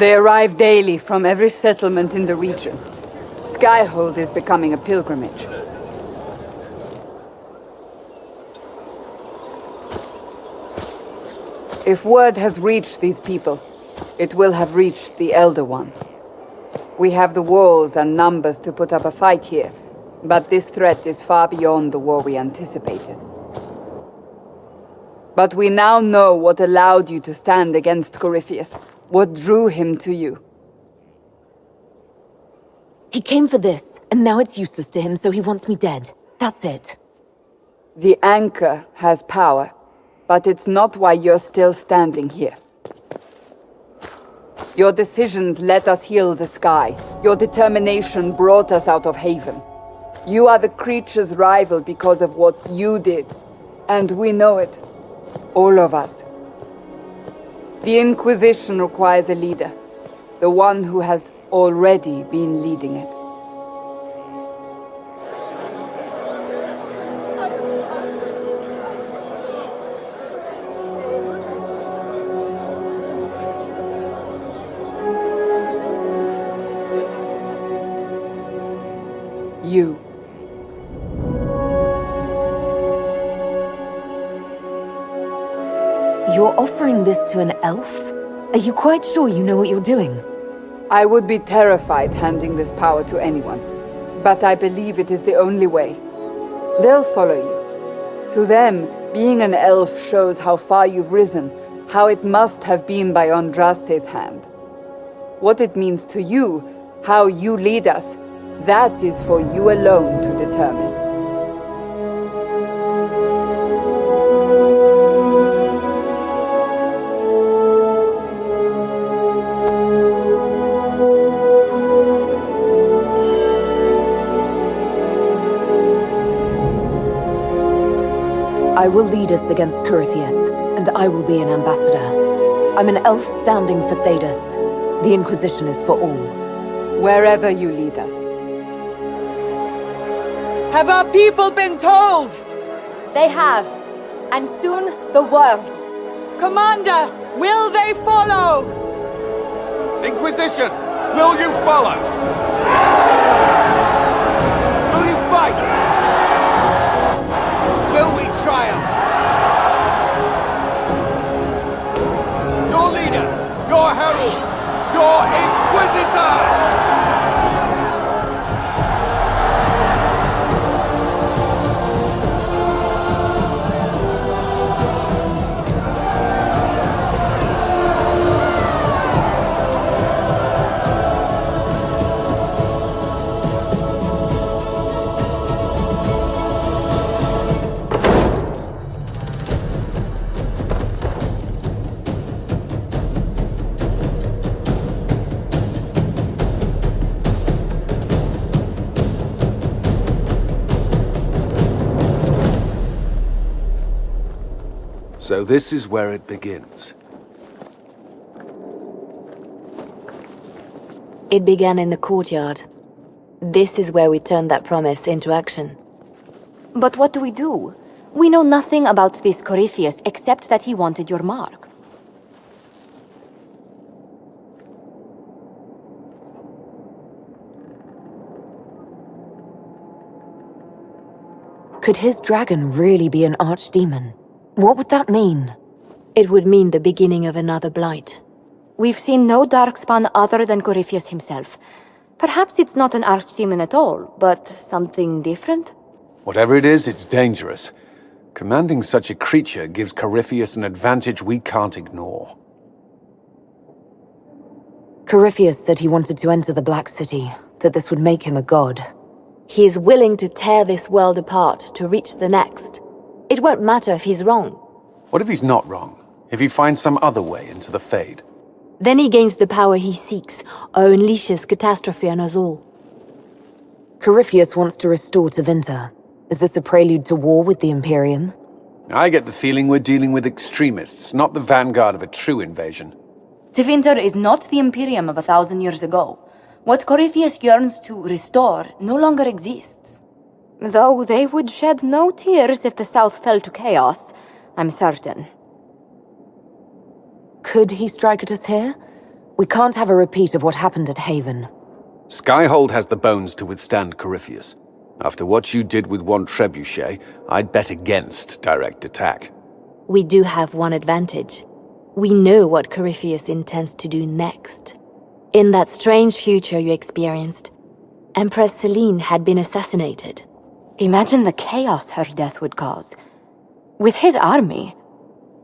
They arrive daily from every settlement in the region. Skyhold is becoming a pilgrimage. If word has reached these people, it will have reached the Elder One. We have the walls and numbers to put up a fight here, but this threat is far beyond the war we anticipated. But we now know what allowed you to stand against Corypheus, what drew him to you. He came for this, and now it's useless to him, so he wants me dead. That's it. The anchor has power, but it's not why you're still standing here. Your decisions let us heal the sky. Your determination brought us out of Haven. You are the creature's rival because of what you did. And we know it. All of us. The Inquisition requires a leader. The one who has already been leading it. You. You're offering this to an elf? Are you quite sure you know what you're doing? I would be terrified handing this power to anyone, but I believe it is the only way. They'll follow you. To them, being an elf shows how far you've risen, how it must have been by Andraste's hand. What it means to you, how you lead us, that is for you alone to determine. I will lead us against Corypheus, and I will be an ambassador. I'm an elf standing for Thedas. The Inquisition is for all. Wherever you lead us. Have our people been told? They have. And soon, the world. Commander, will they follow? Inquisition, will you follow? Will you fight? Will we triumph? Your leader, your herald, your Inquisitor! So this is where it begins. It began in the courtyard. This is where we turned that promise into action. But what do? We know nothing about this Corypheus except that he wanted your mark. Could his dragon really be an archdemon? What would that mean? It would mean the beginning of another blight. We've seen no darkspawn other than Corypheus himself. Perhaps it's not an archdemon at all, but something different? Whatever it is, it's dangerous. Commanding such a creature gives Corypheus an advantage we can't ignore. Corypheus said he wanted to enter the Black City, that this would make him a god. He is willing to tear this world apart to reach the next. It won't matter if he's wrong. What if he's not wrong? If he finds some other way into the Fade? Then he gains the power he seeks, or unleashes catastrophe on us all. Corypheus wants to restore Tevinter. Is this a prelude to war with the Imperium? I get the feeling we're dealing with extremists, not the vanguard of a true invasion. Tevinter is not the Imperium of 1,000 years ago. What Corypheus yearns to restore no longer exists. Though they would shed no tears if the South fell to chaos, I'm certain. Could he strike at us here? We can't have a repeat of what happened at Haven. Skyhold has the bones to withstand Corypheus. After what you did with one trebuchet, I'd bet against direct attack. We do have one advantage. We know what Corypheus intends to do next. In that strange future you experienced, Empress Selene had been assassinated. Imagine the chaos her death would cause. With his army.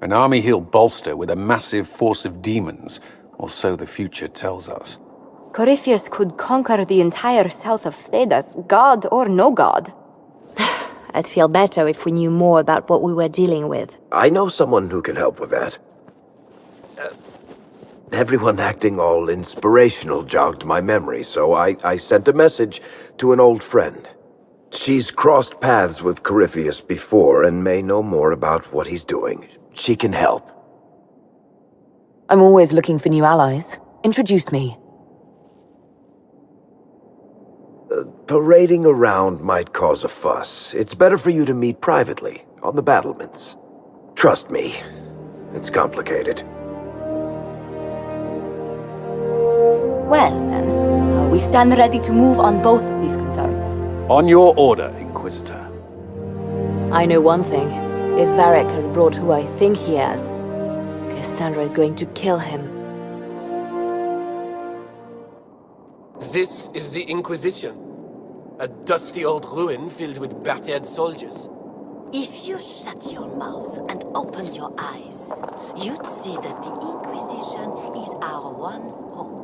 An army he'll bolster with a massive force of demons, or so the future tells us. Corypheus could conquer the entire south of Thedas, god or no god. I'd feel better if we knew more about what we were dealing with. I know someone who can help with that. Everyone acting all inspirational jogged my memory, so I sent a message to an old friend. She's crossed paths with Corypheus before and may know more about what he's doing. She can help. I'm always looking for new allies. Introduce me. Parading around might cause a fuss. It's better for you to meet privately, on the battlements. Trust me, it's complicated. Well, then, we stand ready to move on both of these concerns. On your order, Inquisitor. I know one thing. If Varric has brought who I think he has, Cassandra is going to kill him. This is the Inquisition. A dusty old ruin filled with battered soldiers. If you shut your mouth and open your eyes, you'd see that the Inquisition is our one home.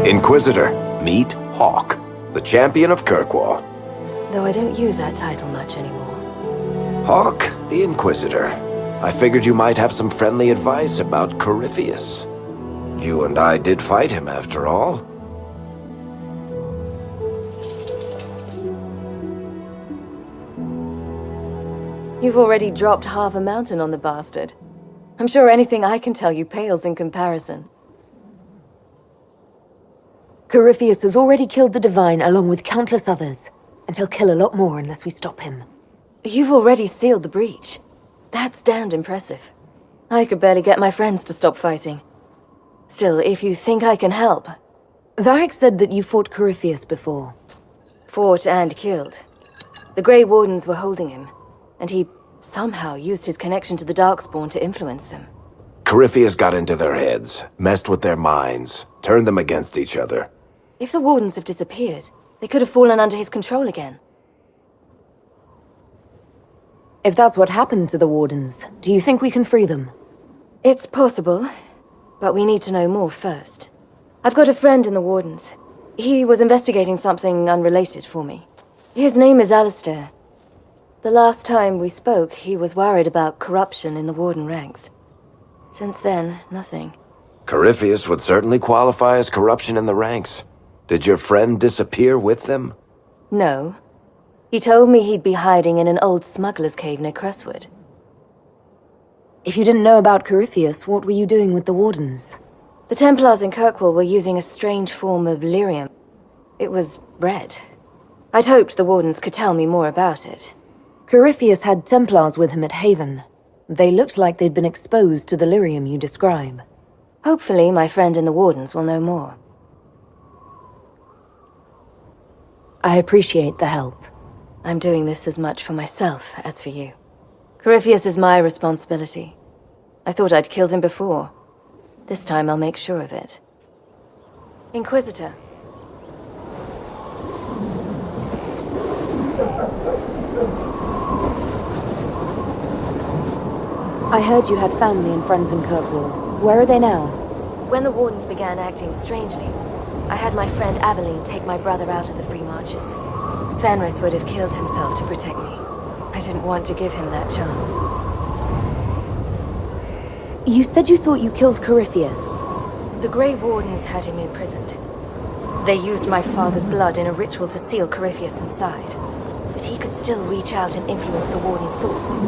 Inquisitor, meet Hawke, the champion of Kirkwall. Though I don't use that title much anymore. Hawke, the Inquisitor. I figured you might have some friendly advice about Corypheus. You and I did fight him, after all. You've already dropped half a mountain on the bastard. I'm sure anything I can tell you pales in comparison. Corypheus has already killed the Divine along with countless others, and he'll kill a lot more unless we stop him. You've already sealed the breach. That's damned impressive. I could barely get my friends to stop fighting. Still, if you think I can help... Varric said that you fought Corypheus before. Fought and killed. The Grey Wardens were holding him, and he somehow used his connection to the Darkspawn to influence them. Corypheus got into their heads, messed with their minds, turned them against each other. If the Wardens have disappeared, they could have fallen under his control again. If that's what happened to the Wardens, do you think we can free them? It's possible, but we need to know more first. I've got a friend in the Wardens. He was investigating something unrelated for me. His name is Alistair. The last time we spoke, he was worried about corruption in the Warden ranks. Since then, nothing. Corypheus would certainly qualify as corruption in the ranks. Did your friend disappear with them? No. He told me he'd be hiding in an old smuggler's cave near Crestwood. If you didn't know about Corypheus, what were you doing with the Wardens? The Templars in Kirkwall were using a strange form of lyrium. It was red. I'd hoped the Wardens could tell me more about it. Corypheus had Templars with him at Haven. They looked like they'd been exposed to the lyrium you describe. Hopefully, my friend in the Wardens will know more. I appreciate the help. I'm doing this as much for myself as for you. Corypheus is my responsibility. I thought I'd killed him before. This time I'll make sure of it. Inquisitor. I heard you had family and friends in Kirkwall. Where are they now? When the Wardens began acting strangely, I had my friend Lavellan take my brother out of the Free Marches. Fenris would have killed himself to protect me. I didn't want to give him that chance. You said you thought you killed Corypheus. The Grey Wardens had him imprisoned. They used my father's blood in a ritual to seal Corypheus inside. But he could still reach out and influence the Warden's thoughts.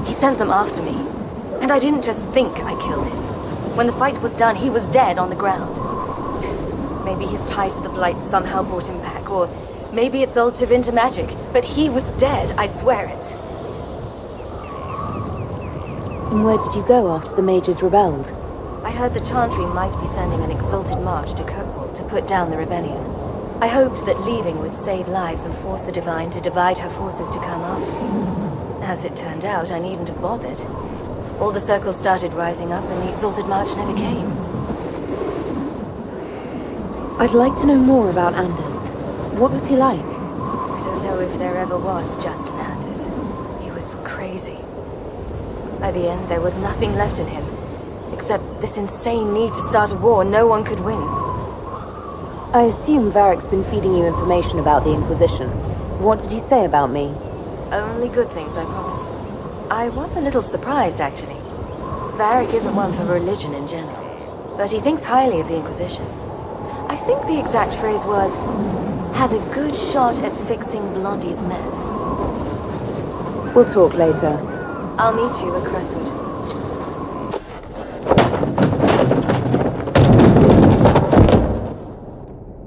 He sent them after me. And I didn't just think I killed him. When the fight was done, he was dead on the ground. Maybe his tie to the Blight somehow brought him back, or Maybe it's all Tevinter magic, but he was dead, I swear it. And where did you go after the mages rebelled? I heard the Chantry might be sending an exalted march to Kirkwall to put down the rebellion. I hoped that leaving would save lives and force the Divine to divide her forces to come after me. As it turned out, I needn't have bothered. All the circles started rising up and the exalted march never came. I'd like to know more about Anders. What was he like? I don't know if there ever was just an Anders. He was crazy. By the end, there was nothing left in him, except this insane need to start a war no one could win. I assume Varric's been feeding you information about the Inquisition. What did he say about me? Only good things, I promise. I was a little surprised, actually. Varric isn't one for religion in general, but he thinks highly of the Inquisition. I think the exact phrase was, has a good shot at fixing Blondie's mess. We'll talk later. I'll meet you at Crestwood.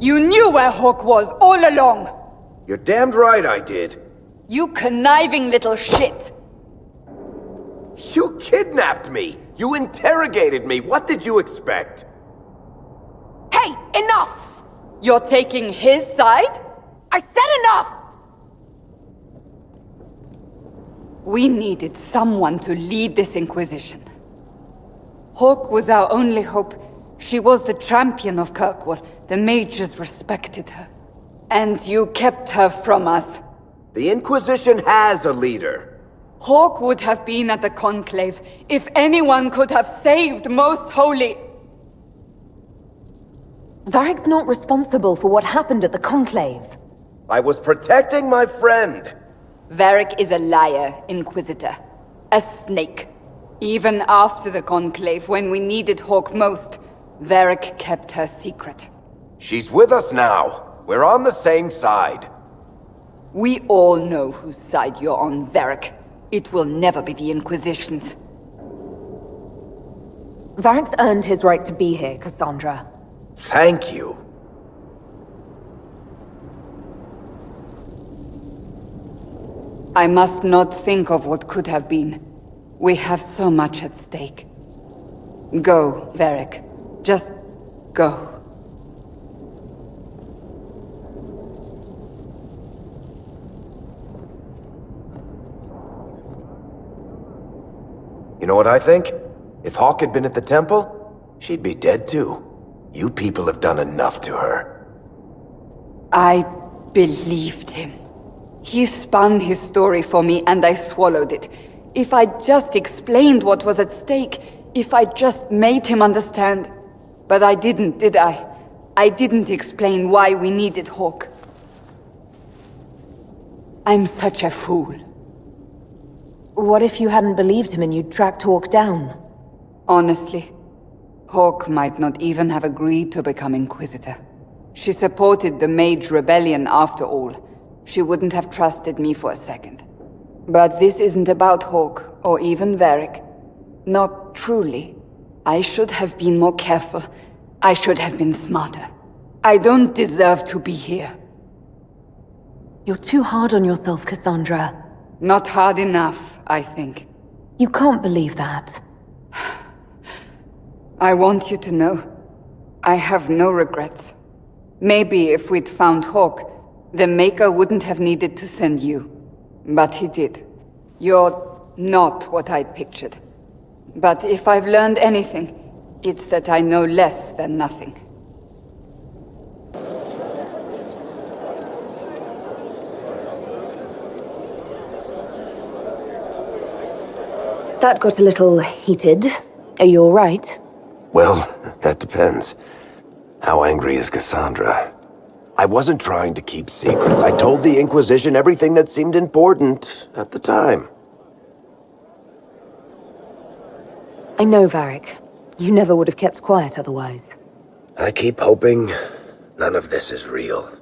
You knew where Hawke was all along! You're damned right I did. You conniving little shit! You kidnapped me! You interrogated me! What did you expect? Hey, enough! You're taking his side? I said enough! We needed someone to lead this Inquisition. Hawke was our only hope. She was the champion of Kirkwall. The mages respected her. And you kept her from us. The Inquisition has a leader. Hawke would have been at the Conclave if anyone could have saved Most Holy. Varric's not responsible for what happened at the Conclave. I was protecting my friend. Varric is a liar, Inquisitor. A snake. Even after the Conclave, when we needed Hawke most, Varric kept her secret. She's with us now. We're on the same side. We all know whose side you're on, Varric. It will never be the Inquisition's. Varric's earned his right to be here, Cassandra. Thank you. I must not think of what could have been. We have so much at stake. Go, Varric. Just go. You know what I think? If Hawke had been at the temple, she'd be dead too. You people have done enough to her. I believed him. He spun his story for me and I swallowed it. If I just explained what was at stake, if I just made him understand. But I didn't, did I? I didn't explain why we needed Hawke. I'm such a fool. What if you hadn't believed him and you'd tracked Hawke down? Honestly, Hawke might not even have agreed to become Inquisitor. She supported the Mage Rebellion after all. She wouldn't have trusted me for a second. But this isn't about Hawke, or even Varric. Not truly. I should have been more careful. I should have been smarter. I don't deserve to be here. You're too hard on yourself, Cassandra. Not hard enough, I think. You can't believe that. I want you to know, I have no regrets. Maybe if we'd found Hawke, the Maker wouldn't have needed to send you. But he did. You're not what I'd pictured. But if I've learned anything, it's that I know less than nothing. That got a little heated. Are you all right? Well, that depends. How angry is Cassandra? I wasn't trying to keep secrets. I told the Inquisition everything that seemed important at the time. I know, Varric. You never would have kept quiet otherwise. I keep hoping none of this is real.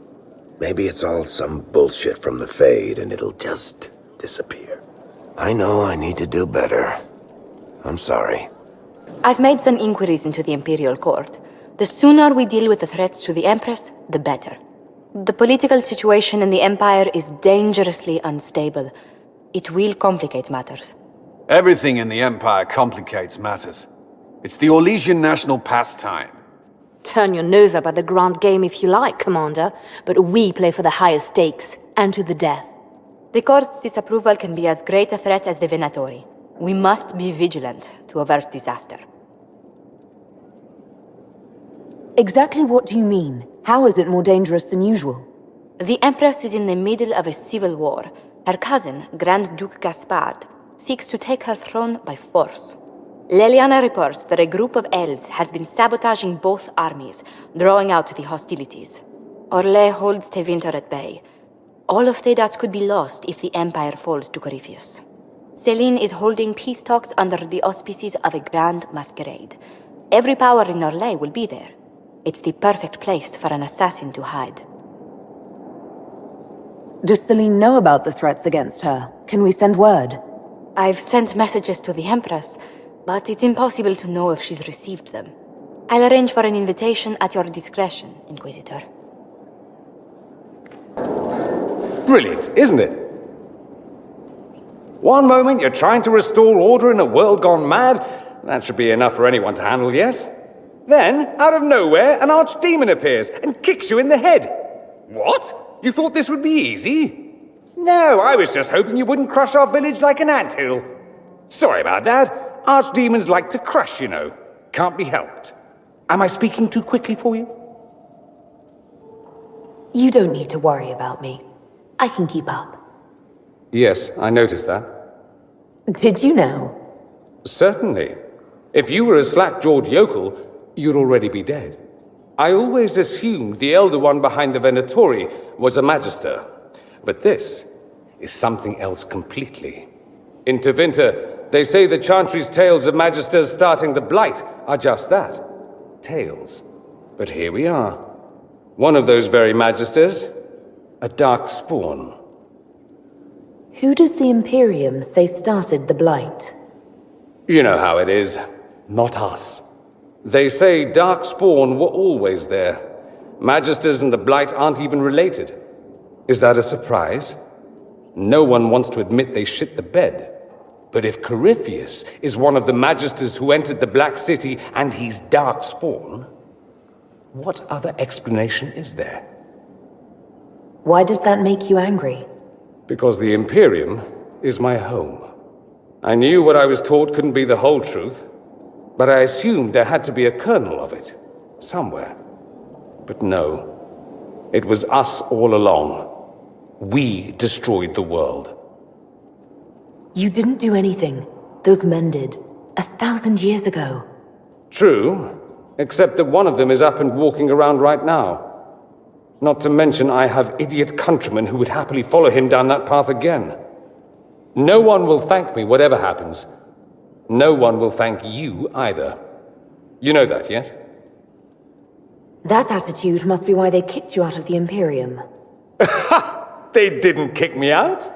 Maybe it's all some bullshit from the Fade and it'll just disappear. I know I need to do better. I'm sorry. I've made some inquiries into the Imperial Court. The sooner we deal with the threats to the Empress, the better. The political situation in the Empire is dangerously unstable. It will complicate matters. Everything in the Empire complicates matters. It's the Orlesian national pastime. Turn your nose up at the grand game if you like, Commander, but we play for the highest stakes, and to the death. The court's disapproval can be as great a threat as the Venatori. We must be vigilant to avert disaster. Exactly what do you mean? How is it more dangerous than usual? The Empress is in the middle of a civil war. Her cousin, Grand Duke Gaspard, seeks to take her throne by force. Leliana reports that a group of elves has been sabotaging both armies, drawing out the hostilities. Orlais holds Tevinter at bay. All of Thedas could be lost if the Empire falls to Corypheus. Celine is holding peace talks under the auspices of a grand masquerade. Every power in Orlais will be there. It's the perfect place for an assassin to hide. Does Celine know about the threats against her? Can we send word? I've sent messages to the Empress, but it's impossible to know if she's received them. I'll arrange for an invitation at your discretion, Inquisitor. Brilliant, isn't it? One moment you're trying to restore order in a world gone mad. That should be enough for anyone to handle, yes? Then, out of nowhere, an archdemon appears and kicks you in the head. What? You thought this would be easy? No, I was just hoping you wouldn't crush our village like an anthill. Sorry about that. Archdemons like to crush, you know. Can't be helped. Am I speaking too quickly for you? You don't need to worry about me. I can keep up. Yes, I noticed that. Did you know? Certainly. If you were a slack-jawed yokel, you'd already be dead. I always assumed the Elder One behind the Venatori was a Magister. But this is something else completely. In Tevinter, they say the Chantry's tales of Magisters starting the Blight are just that. Tales. But here we are. One of those very Magisters, a dark spawn. Who does the Imperium say started the Blight? You know how it is. Not us. They say Darkspawn were always there. Magisters and the Blight aren't even related. Is that a surprise? No one wants to admit they shit the bed. But if Corypheus is one of the Magisters who entered the Black City and he's Darkspawn, what other explanation is there? Why does that make you angry? Because the Imperium is my home. I knew what I was taught couldn't be the whole truth, but I assumed there had to be a kernel of it, somewhere. But no, it was us all along. We destroyed the world. You didn't do anything. Those men did. 1,000 years ago. True, except that one of them is up and walking around right now. Not to mention I have idiot countrymen who would happily follow him down that path again. No one will thank me, whatever happens. No one will thank you either. You know that, yes? That attitude must be why they kicked you out of the Imperium. They didn't kick me out?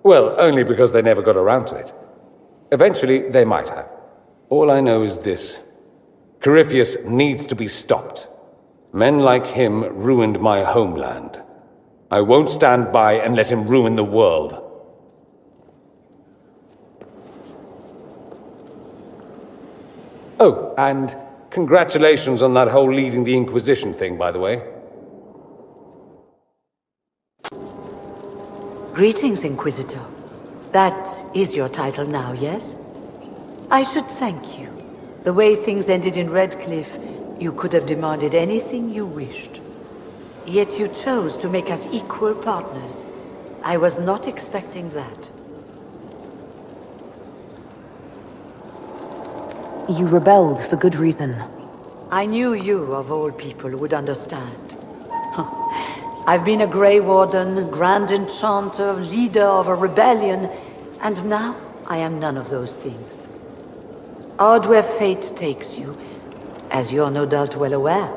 Well, only because they never got around to it. Eventually, they might have. All I know is this. Corypheus needs to be stopped. Men like him ruined my homeland. I won't stand by and let him ruin the world. Oh, and congratulations on that whole leading the Inquisition thing, by the way. Greetings, Inquisitor. That is your title now, yes? I should thank you. The way things ended in Redcliffe, you could have demanded anything you wished. Yet you chose to make us equal partners. I was not expecting that. You rebelled for good reason. I knew you, of all people, would understand. I've been a Grey Warden, Grand Enchanter, leader of a rebellion, and now I am none of those things. Odd where fate takes you, as you're no doubt well aware.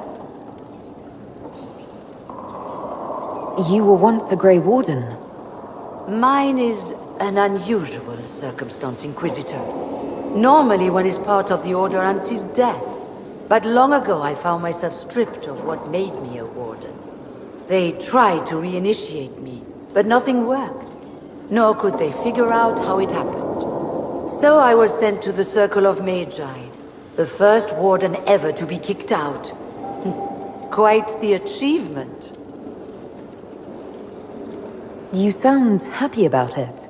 You were once a Grey Warden. Mine is an unusual circumstance, Inquisitor. Normally one is part of the Order until death, but long ago I found myself stripped of what made me a Warden. They tried to reinitiate me, but nothing worked. Nor could they figure out how it happened. So I was sent to the Circle of Magi, the first warden ever to be kicked out. Quite the achievement. You sound happy about it.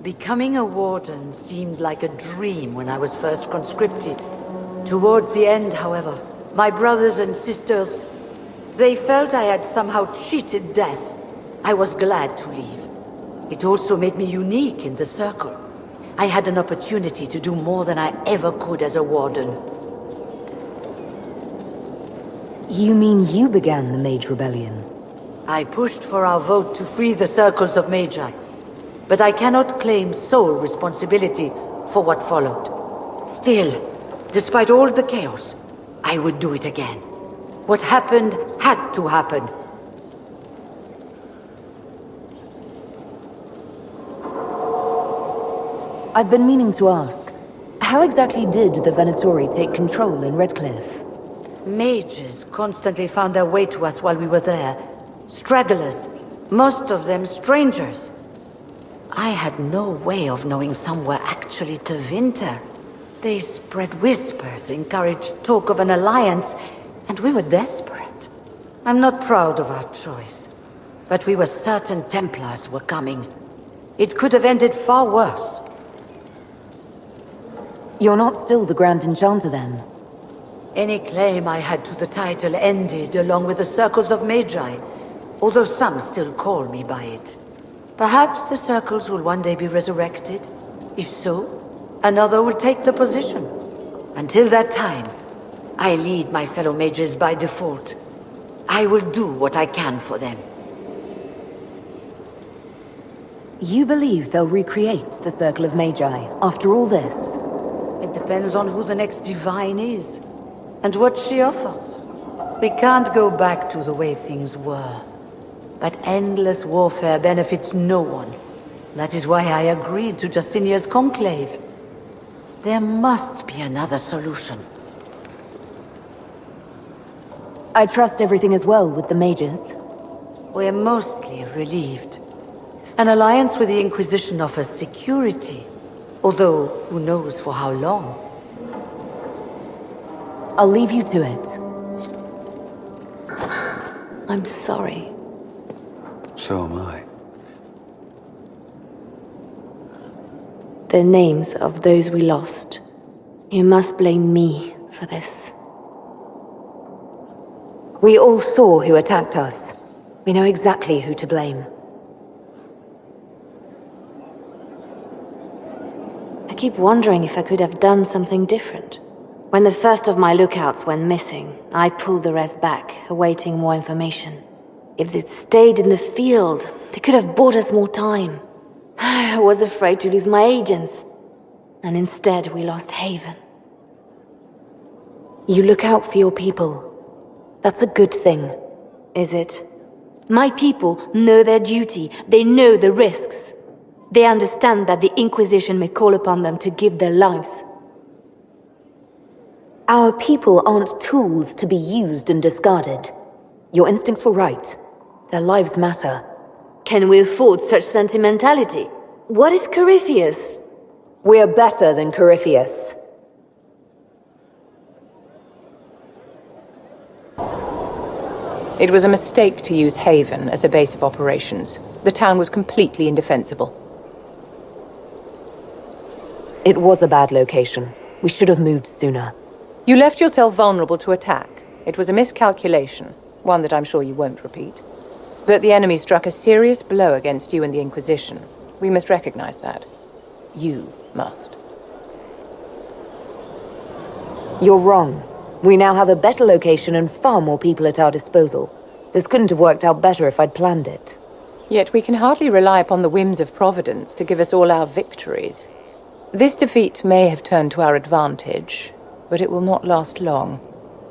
Becoming a warden seemed like a dream when I was first conscripted. Towards the end, however, my brothers and sisters, they felt I had somehow cheated death. I was glad to leave. It also made me unique in the Circle. I had an opportunity to do more than I ever could as a warden. You mean you began the Mage Rebellion? I pushed for our vote to free the Circles of Magi, but I cannot claim sole responsibility for what followed. Still, despite all the chaos, I would do it again. What happened had to happen. I've been meaning to ask, how exactly did the Venatori take control in Redcliffe? Mages constantly found their way to us while we were there. Stragglers, most of them strangers. I had no way of knowing some were actually Tevinter. They spread whispers, encouraged talk of an alliance, and we were desperate. I'm not proud of our choice, but we were certain Templars were coming. It could have ended far worse. You're not still the Grand Enchanter, then? Any claim I had to the title ended along with the Circles of Magi, although some still call me by it. Perhaps the Circles will one day be resurrected. If so, another will take the position. Until that time, I lead my fellow mages by default. I will do what I can for them. You believe they'll recreate the Circle of Magi after all this? It depends on who the next divine is, and what she offers. We can't go back to the way things were. But endless warfare benefits no one. That is why I agreed to Justinia's conclave. There must be another solution. I trust everything is well with the mages. We're mostly relieved. An alliance with the Inquisition offers security. Although, who knows for how long? I'll leave you to it. I'm sorry. So am I. The names of those we lost. You must blame me for this. We all saw who attacked us. We know exactly who to blame. I keep wondering if I could have done something different. When the first of my lookouts went missing, I pulled the rest back, awaiting more information. If they'd stayed in the field, they could have bought us more time. I was afraid to lose my agents. And instead, we lost Haven. You look out for your people. That's a good thing. Is it? My people know their duty. They know the risks. They understand that the Inquisition may call upon them to give their lives. Our people aren't tools to be used and discarded. Your instincts were right. Their lives matter. Can we afford such sentimentality? What if Corypheus... We're better than Corypheus. It was a mistake to use Haven as a base of operations. The town was completely indefensible. It was a bad location. We should have moved sooner. You left yourself vulnerable to attack. It was a miscalculation, one that I'm sure you won't repeat. But the enemy struck a serious blow against you and the Inquisition. We must recognize that. You must. You're wrong. We now have a better location and far more people at our disposal. This couldn't have worked out better if I'd planned it. Yet we can hardly rely upon the whims of Providence to give us all our victories. This defeat may have turned to our advantage, but it will not last long.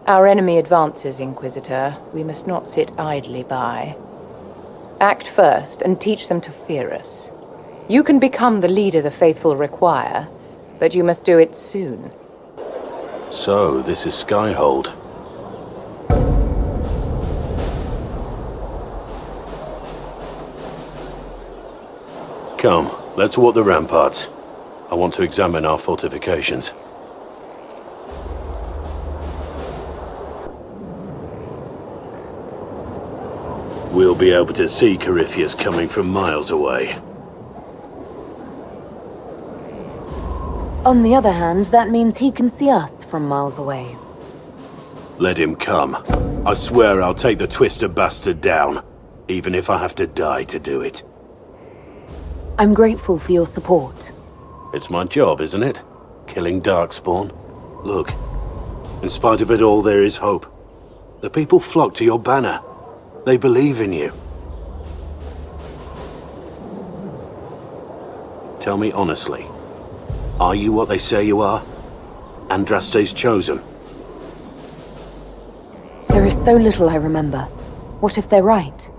Our enemy advances, Inquisitor. We must not sit idly by. Act first and teach them to fear us. You can become the leader the faithful require, but you must do it soon. So, this is Skyhold. Come, let's walk the ramparts. I want to examine our fortifications. We'll be able to see Corypheus coming from miles away. On the other hand, that means he can see us from miles away. Let him come. I swear I'll take the twister bastard down, even if I have to die to do it. I'm grateful for your support. It's my job, isn't it? Killing Darkspawn. Look, in spite of it all, there is hope. The people flock to your banner. They believe in you. Tell me honestly, are you what they say you are? Andraste's chosen? There is so little I remember. What if they're right?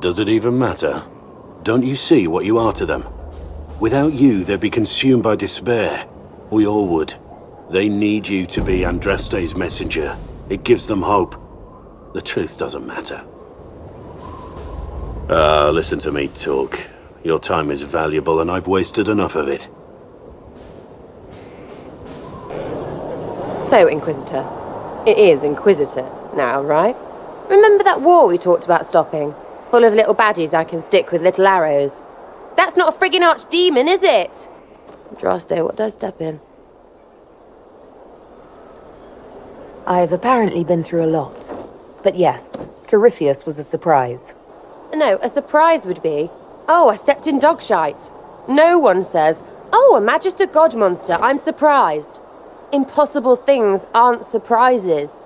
Does it even matter? Don't you see what you are to them? Without you, they'd be consumed by despair. We all would. They need you to be Andraste's messenger. It gives them hope. The truth doesn't matter. Listen to me talk. Your time is valuable and I've wasted enough of it. So, Inquisitor. It is Inquisitor now, right? Remember that war we talked about stopping? Full of little baddies I can stick with little arrows. That's not a friggin' archdemon, is it? Andraste, what did I step in? I've apparently been through a lot. But yes, Corypheus was a surprise. No, a surprise would be, oh, I stepped in dog shite. No one says, oh, a Magister God monster, I'm surprised. Impossible things aren't surprises.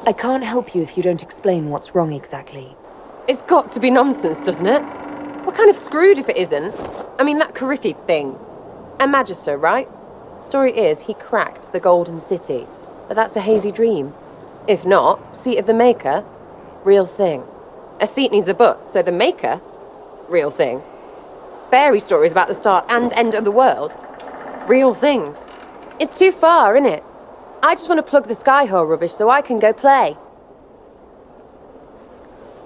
I can't help you if you don't explain what's wrong exactly. It's got to be nonsense, doesn't it? We're kind of screwed if it isn't. I mean, that Corypheus thing. A Magister, right? Story is, he cracked the Golden City. But that's a hazy dream. If not, seat of the Maker, real thing. A seat needs a butt, so the Maker, real thing. Fairy stories about the start and end of the world, real things. It's too far, innit? I just want to plug the Skyhold rubbish so I can go play.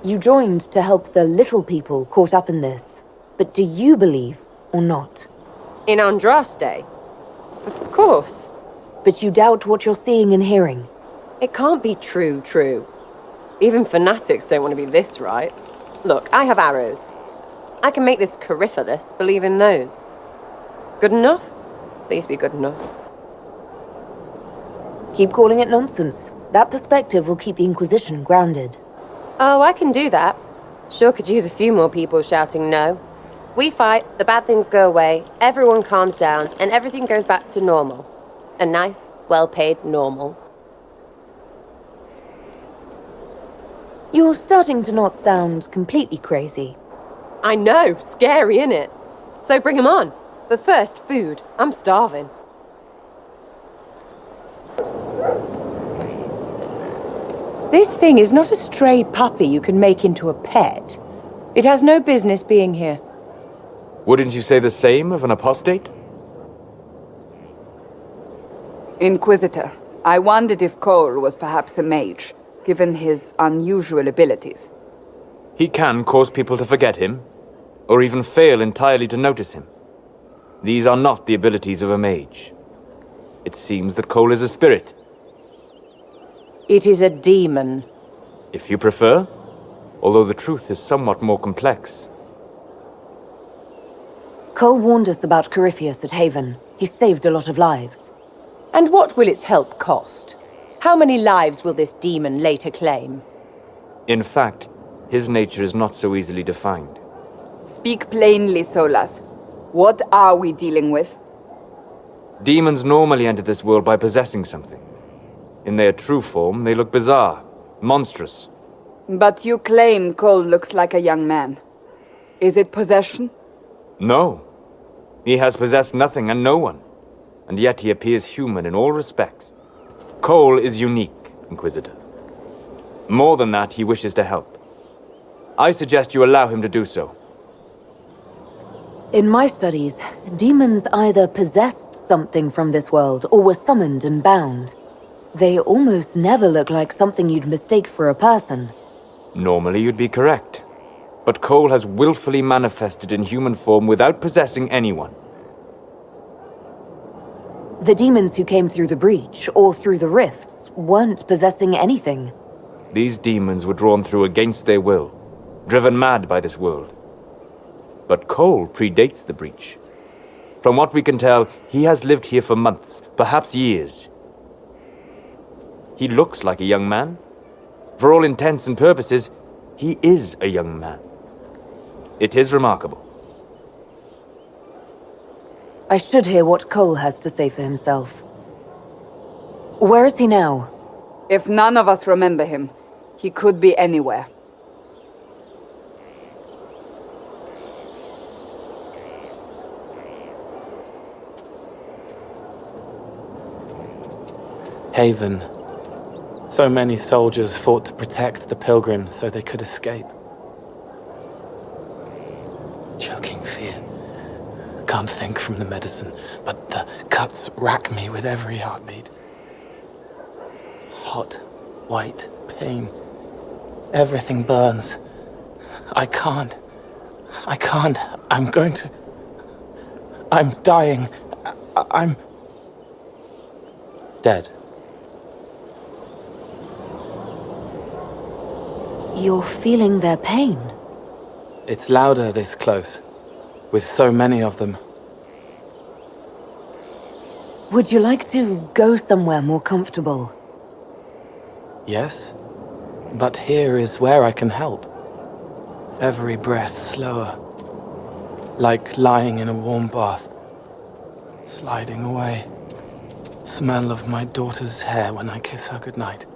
You joined to help the little people caught up in this. But do you believe or not? In Andraste? Of course. But you doubt what you're seeing and hearing. It can't be true. Even fanatics don't want to be this right. Look, I have arrows. I can make this Corypheus believe in those. Good enough? Please be good enough. Keep calling it nonsense. That perspective will keep the Inquisition grounded. Oh, I can do that. Sure could use a few more people shouting no. We fight, the bad things go away, everyone calms down, and everything goes back to normal. A nice, well-paid normal. You're starting to not sound completely crazy. I know, scary, innit? So bring 'em on. But first, food. I'm starving. This thing is not a stray puppy you can make into a pet. It has no business being here. Wouldn't you say the same of an apostate? Inquisitor, I wondered if Cole was perhaps a mage, given his unusual abilities. He can cause people to forget him, or even fail entirely to notice him. These are not the abilities of a mage. It seems that Cole is a spirit. It is a demon. If you prefer, although the truth is somewhat more complex. Cole warned us about Corypheus at Haven. He saved a lot of lives. And what will its help cost? How many lives will this demon later claim? In fact, his nature is not so easily defined. Speak plainly, Solas. What are we dealing with? Demons normally enter this world by possessing something. In their true form, they look bizarre, monstrous. But you claim Cole looks like a young man. Is it possession? No. He has possessed nothing and no one. And yet he appears human in all respects. Cole is unique, Inquisitor. More than that, he wishes to help. I suggest you allow him to do so. In my studies, demons either possessed something from this world or were summoned and bound. They almost never look like something you'd mistake for a person. Normally you'd be correct. but Cole has willfully manifested in human form without possessing anyone. The demons who came through the breach, or through the rifts, weren't possessing anything. These demons were drawn through against their will, driven mad by this world. But Cole predates the breach. From what we can tell, he has lived here for months, perhaps years. He looks like a young man. For all intents and purposes, he is a young man. It is remarkable. I should hear what Cole has to say for himself. Where is he now? If none of us remember him, he could be anywhere. Haven. So many soldiers fought to protect the pilgrims so they could escape. Choking fear. Can't think from the medicine, but the cuts rack me with every heartbeat. Hot, white pain. Everything burns. I can't. I'm going to... I'm dying. I'm... dead. You're feeling their pain? It's louder this close, with so many of them. Would you like to go somewhere more comfortable? Yes, but here is where I can help. Every breath slower, like lying in a warm bath, sliding away. Smell of my daughter's hair when I kiss her goodnight.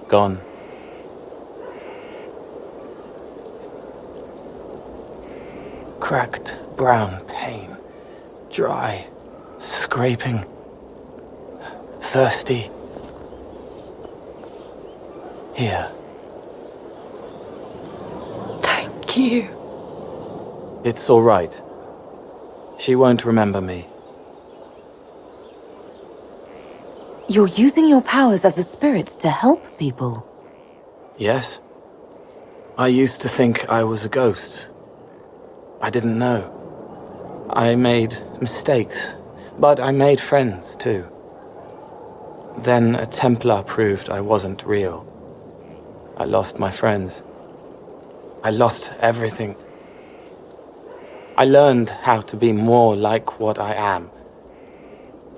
Gone. Cracked brown pain, dry, scraping, thirsty. Here. Thank you. It's all right. She won't remember me. You're using your powers as a spirit to help people. Yes? I used to think I was a ghost. I didn't know. I made mistakes, but I made friends too. Then a Templar proved I wasn't real. I lost my friends. I lost everything. I learned how to be more like what I am.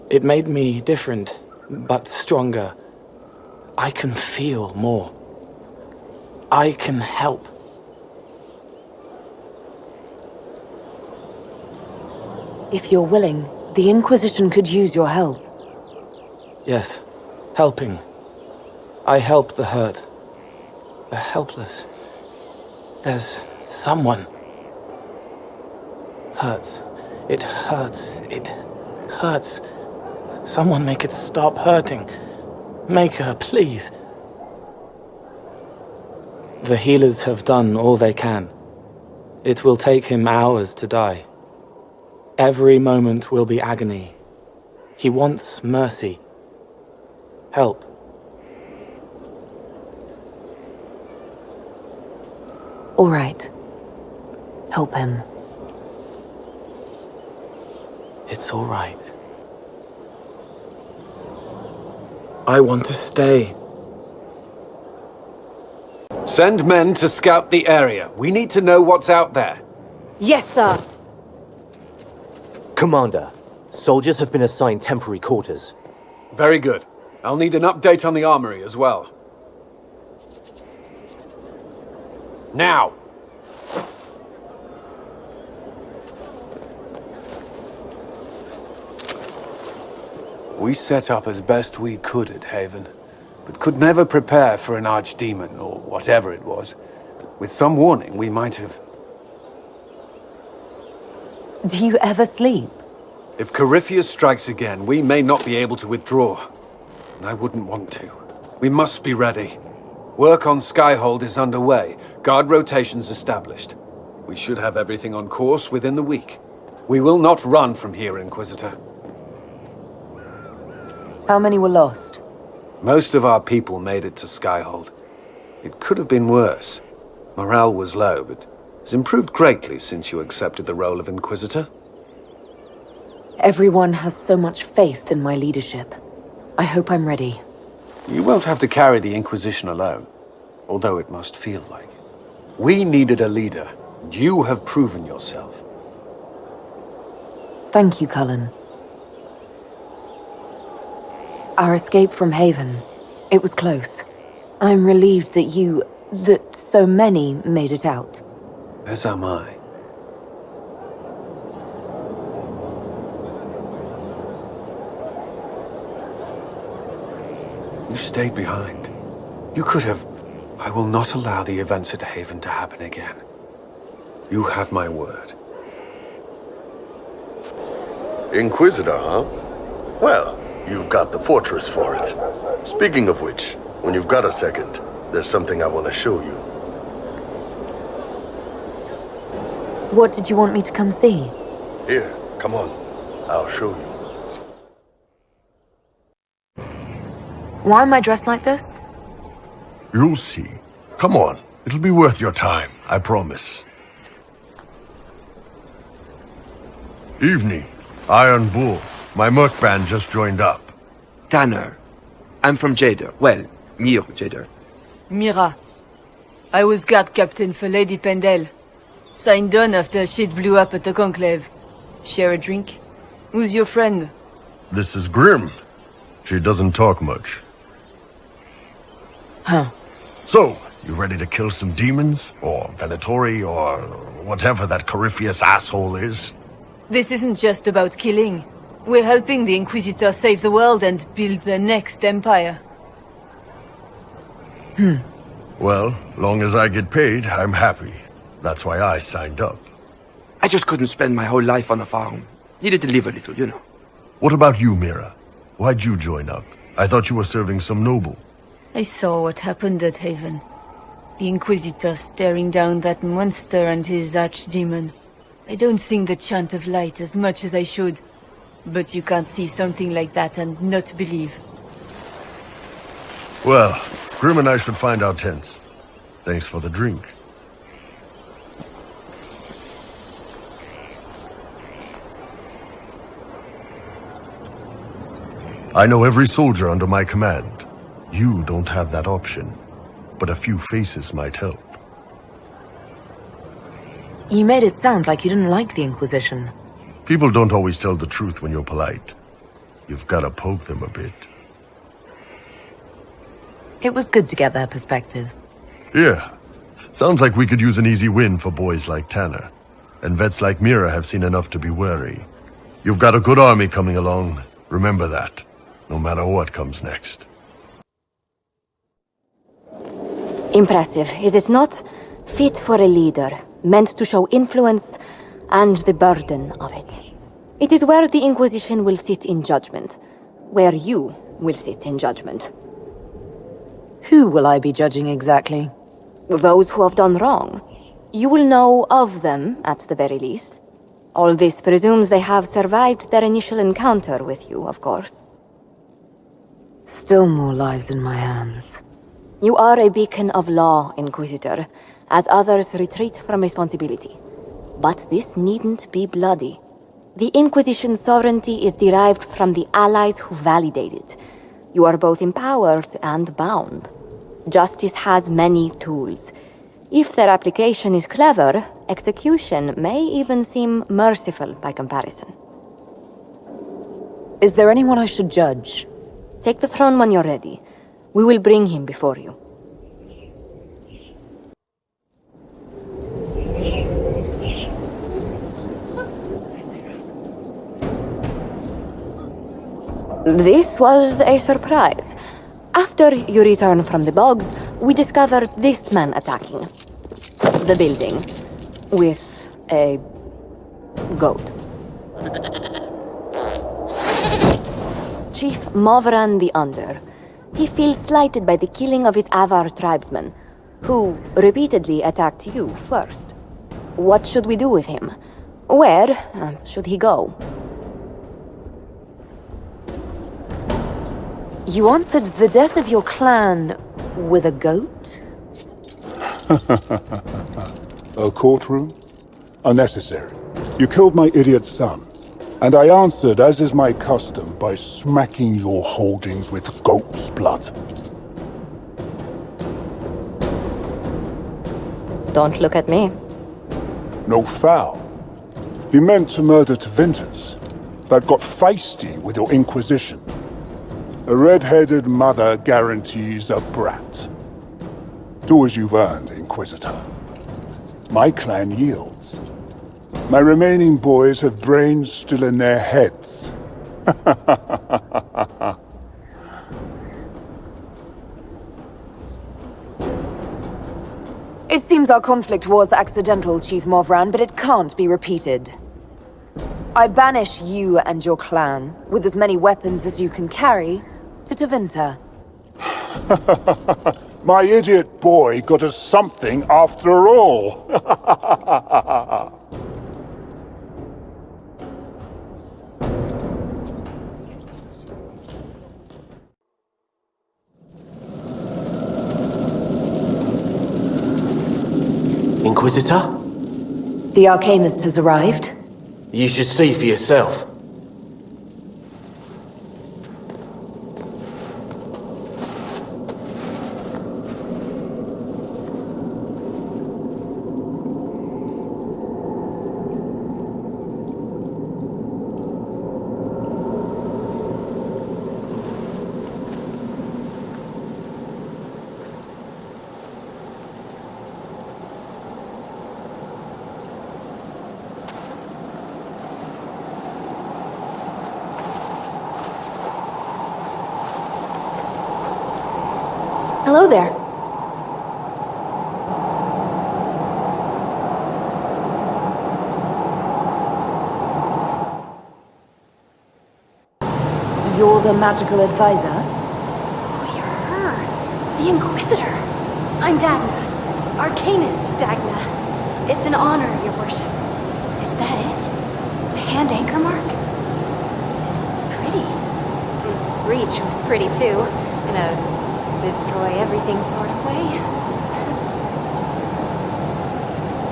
It made me different, but stronger. I can feel more. I can help. If you're willing, the Inquisition could use your help. Yes, helping. I help the hurt, the helpless. There's someone. Hurts. It hurts. It hurts. Someone make it stop hurting. Make her, please. The healers have done all they can. It will take him hours to die. Every moment will be agony. He wants mercy. Help. All right. Help him. It's all right. I want to stay. Send men to scout the area. We need to know what's out there. Yes, sir. Commander, soldiers have been assigned temporary quarters. Very good. I'll need an update on the armory as well. Now! We set up as best we could at Haven, but could never prepare for an archdemon, or whatever it was. With some warning, we might have... Do you ever sleep? If Corypheus strikes again, we may not be able to withdraw. And I wouldn't want to. We must be ready. Work on Skyhold is underway. Guard rotations established. We should have everything on course within the week. We will not run from here, Inquisitor. How many were lost? Most of our people made it to Skyhold. It could have been worse. Morale was low, but has improved greatly since you accepted the role of Inquisitor. Everyone has so much faith in my leadership. I hope I'm ready. You won't have to carry the Inquisition alone, although it must feel like it. We needed a leader, and you have proven yourself. Thank you, Cullen. Our escape from Haven, it was close. I'm relieved that so many made it out. As am I. You stayed behind. You could have... I will not allow the events at Haven to happen again. You have my word. Inquisitor, huh? Well, you've got the fortress for it. Speaking of which, when you've got a second, there's something I want to show you. What did you want me to come see? Here, come on. I'll show you. Why am I dressed like this? You'll see. Come on. It'll be worth your time, I promise. Evening. Iron Bull. My merc band just joined up. Tanner. I'm from Jader. Well, near Jader. Mira. I was guard captain for Lady Pendel. Signed on after shit blew up at the Conclave. Share a drink? Who's your friend? This is Grim. She doesn't talk much. Huh. So, you ready to kill some demons? Or Venatori? Or whatever that Corypheus asshole is? This isn't just about killing. We're helping the Inquisitor save the world and build the next empire. Well, long as I get paid, I'm happy. That's why I signed up. I just couldn't spend my whole life on a farm. Needed to live a little, you know. What about you, Mira? Why'd you join up? I thought you were serving some noble. I saw what happened at Haven. The Inquisitor staring down that monster and his archdemon. I don't sing the chant of light as much as I should. But you can't see something like that and not believe. Well, Grim and I should find our tents. Thanks for the drink. I know every soldier under my command. You don't have that option, but a few faces might help. You made it sound like you didn't like the Inquisition. People don't always tell the truth when you're polite. You've got to poke them a bit. It was good to get their perspective. Yeah. Sounds like we could use an easy win for boys like Tanner. And vets like Mira have seen enough to be wary. You've got a good army coming along. Remember that, no matter what comes next. Impressive, is it not? Fit for a leader, meant to show influence and the burden of it. It is where the Inquisition will sit in judgment, where you will sit in judgment. Who will I be judging exactly? Those who have done wrong. You will know of them, at the very least. All this presumes they have survived their initial encounter with you, of course. Still more lives in my hands. You are a beacon of law, Inquisitor, as others retreat from responsibility. But this needn't be bloody. The Inquisition's sovereignty is derived from the allies who validate it. You are both empowered and bound. Justice has many tools. If their application is clever, execution may even seem merciful by comparison. Is there anyone I should judge? Take the throne when you're ready. We will bring him before you. This was a surprise. After you return from the bogs, we discovered this man attacking the building with a goat. Chief Movran the Under. He feels slighted by the killing of his Avar tribesmen, who repeatedly attacked you first. What should we do with him? Where should he go? You answered the death of your clan with a goat? A courtroom? Unnecessary. You killed my idiot son, and I answered, as is my custom, by smacking your holdings with goat's blood. Don't look at me. No foul. He meant to murder Tevinter's, but got feisty with your Inquisition. A red-headed mother guarantees a brat. Do as you've earned, Inquisitor. My clan yields. My remaining boys have brains still in their heads. It seems our conflict was accidental, Chief Movran, but it can't be repeated. I banish you and your clan, with as many weapons as you can carry, to Tevinter. My idiot boy got us something after all. Inquisitor? The Arcanist has arrived. You should see for yourself. Hello there. You're the magical advisor? Oh, you're her. The Inquisitor. I'm Dagna. Arcanist Dagna. It's an honor, your worship. Is that it? The hand anchor mark? It's pretty. Reach was pretty too, in a destroy everything sort of way.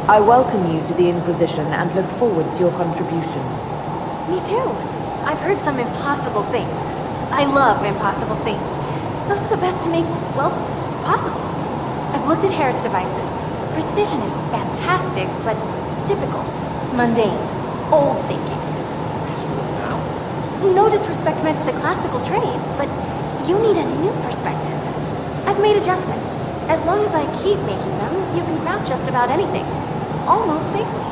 I welcome you to the Inquisition and look forward to your contribution. Me too. I've heard some impossible things. I love impossible things. Those are the best to make, well, possible. I've looked at Herod's devices. Precision is fantastic, but typical. Mundane. Old thinking. No disrespect meant to the classical trades, but you need a new perspective. I've made adjustments. As long as I keep making them, you can craft just about anything. Almost safely.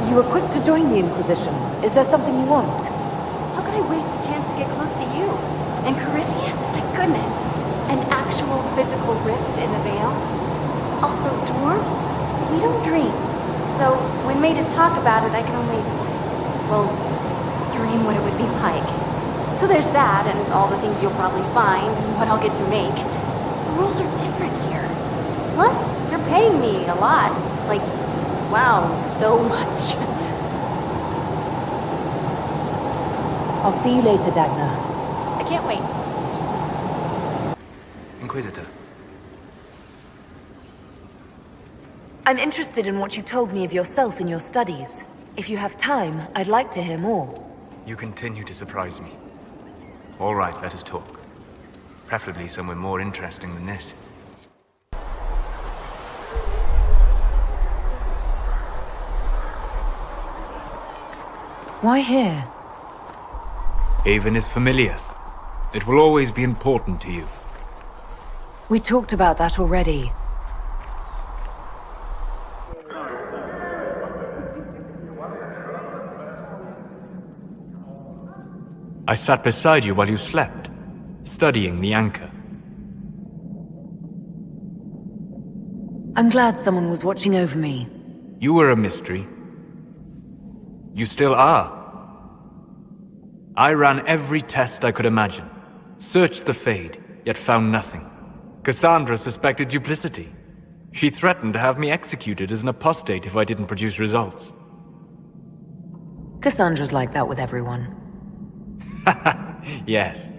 You were quick to join the Inquisition. Is there something you want? How could I waste a chance to get close to you? And Corypheus? My goodness. And actual physical rifts in the Veil? Also dwarves? We don't dream. So when mages talk about it, I can only, well, dream what it would be like. So there's that, and all the things you'll probably find, and what I'll get to make. The rules are different here. Plus, you're paying me a lot. Like, wow, so much. I'll see you later, Dagna. I can't wait. Inquisitor. I'm interested in what you told me of yourself in your studies. If you have time, I'd like to hear more. You continue to surprise me. All right, let us talk. Preferably somewhere more interesting than this. Why here? Haven is familiar. It will always be important to you. We talked about that already. I sat beside you while you slept, studying the anchor. I'm glad someone was watching over me. You were a mystery. You still are. I ran every test I could imagine, searched the Fade, yet found nothing. Cassandra suspected duplicity. She threatened to have me executed as an apostate if I didn't produce results. Cassandra's like that with everyone. Yes.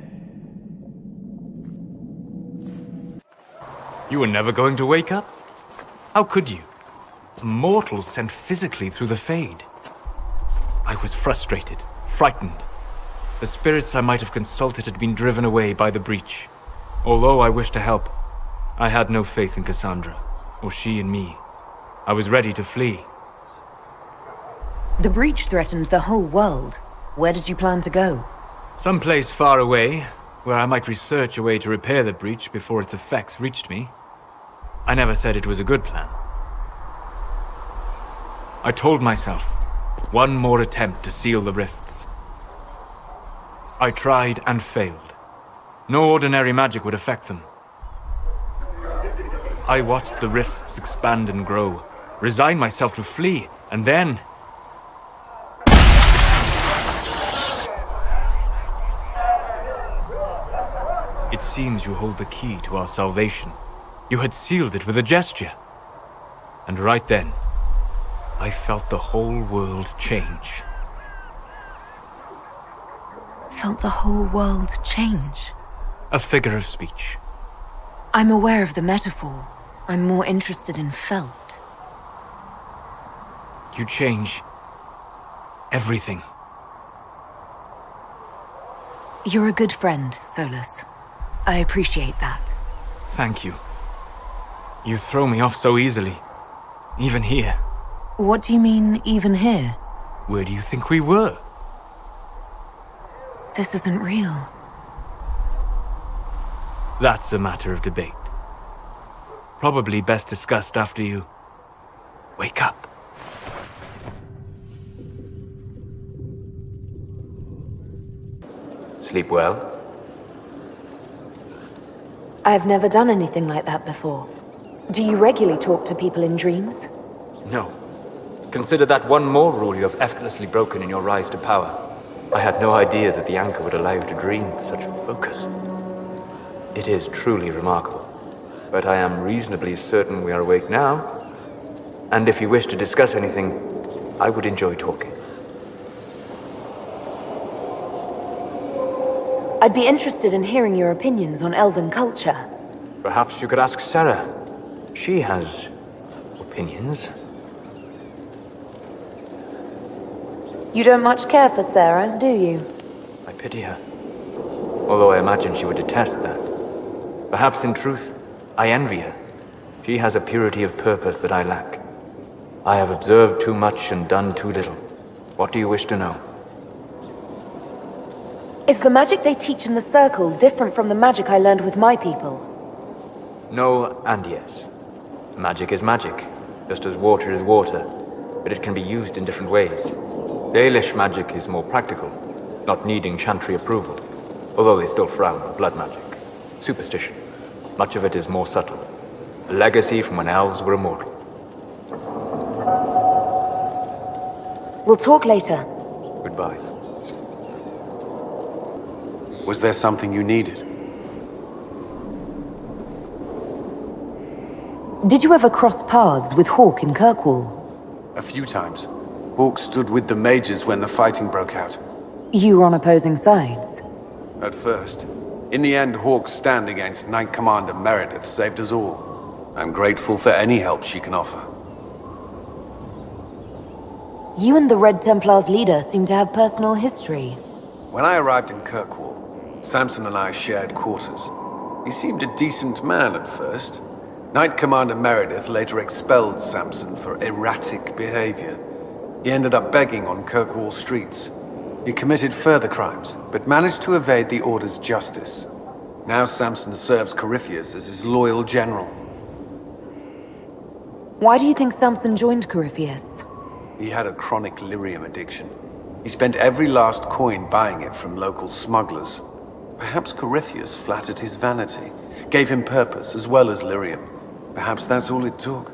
You were never going to wake up? How could you? A mortal sent physically through the Fade. I was frustrated, frightened. The spirits I might have consulted had been driven away by the breach. Although I wished to help, I had no faith in Cassandra, or she in me. I was ready to flee. The breach threatened the whole world. Where did you plan to go? Someplace far away, where I might research a way to repair the breach before its effects reached me. I never said it was a good plan. I told myself, one more attempt to seal the rifts. I tried and failed. No ordinary magic would affect them. I watched the rifts expand and grow, resigned myself to flee, and then... It seems you hold the key to our salvation. You had sealed it with a gesture. And right then, I felt the whole world change. Felt the whole world change? A figure of speech. I'm aware of the metaphor. I'm more interested in felt. You change everything. You're a good friend, Solus. I appreciate that. Thank you. You throw me off so easily. Even here. What do you mean, even here? Where do you think we were? This isn't real. That's a matter of debate. Probably best discussed after you wake up. Sleep well? I've never done anything like that before. Do you regularly talk to people in dreams? No. Consider that one more rule you have effortlessly broken in your rise to power. I had no idea that the anchor would allow you to dream with such focus. It is truly remarkable. But I am reasonably certain we are awake now. And if you wish to discuss anything, I would enjoy talking. I'd be interested in hearing your opinions on elven culture. Perhaps you could ask Sarah. She has opinions. You don't much care for Sarah, do you? I pity her. Although I imagine she would detest that. Perhaps in truth, I envy her. She has a purity of purpose that I lack. I have observed too much and done too little. What do you wish to know? Is the magic they teach in the Circle different from the magic I learned with my people? No and yes. Magic is magic, just as water is water, but it can be used in different ways. Dalish magic is more practical, not needing chantry approval, although they still frown on blood magic. Superstition. Much of it is more subtle. A legacy from when elves were immortal. We'll talk later. Goodbye. Was there something you needed? Did you ever cross paths with Hawke in Kirkwall? A few times. Hawke stood with the mages when the fighting broke out. You were on opposing sides? At first. In the end, Hawke's stand against Knight Commander Meredith saved us all. I'm grateful for any help she can offer. You and the Red Templar's leader seem to have personal history. When I arrived in Kirkwall, Samson and I shared quarters. He seemed a decent man at first. Knight Commander Meredith later expelled Samson for erratic behavior. He ended up begging on Kirkwall streets. He committed further crimes, but managed to evade the Order's justice. Now Samson serves Corypheus as his loyal general. Why do you think Samson joined Corypheus? He had a chronic lyrium addiction. He spent every last coin buying it from local smugglers. Perhaps Corypheus flattered his vanity, gave him purpose as well as lyrium. Perhaps that's all it took.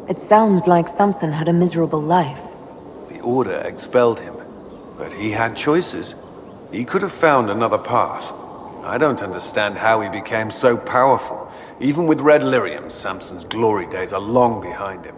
It sounds like Samson had a miserable life. The Order expelled him, but he had choices. He could have found another path. I don't understand how he became so powerful. Even with red lyrium, Samson's glory days are long behind him.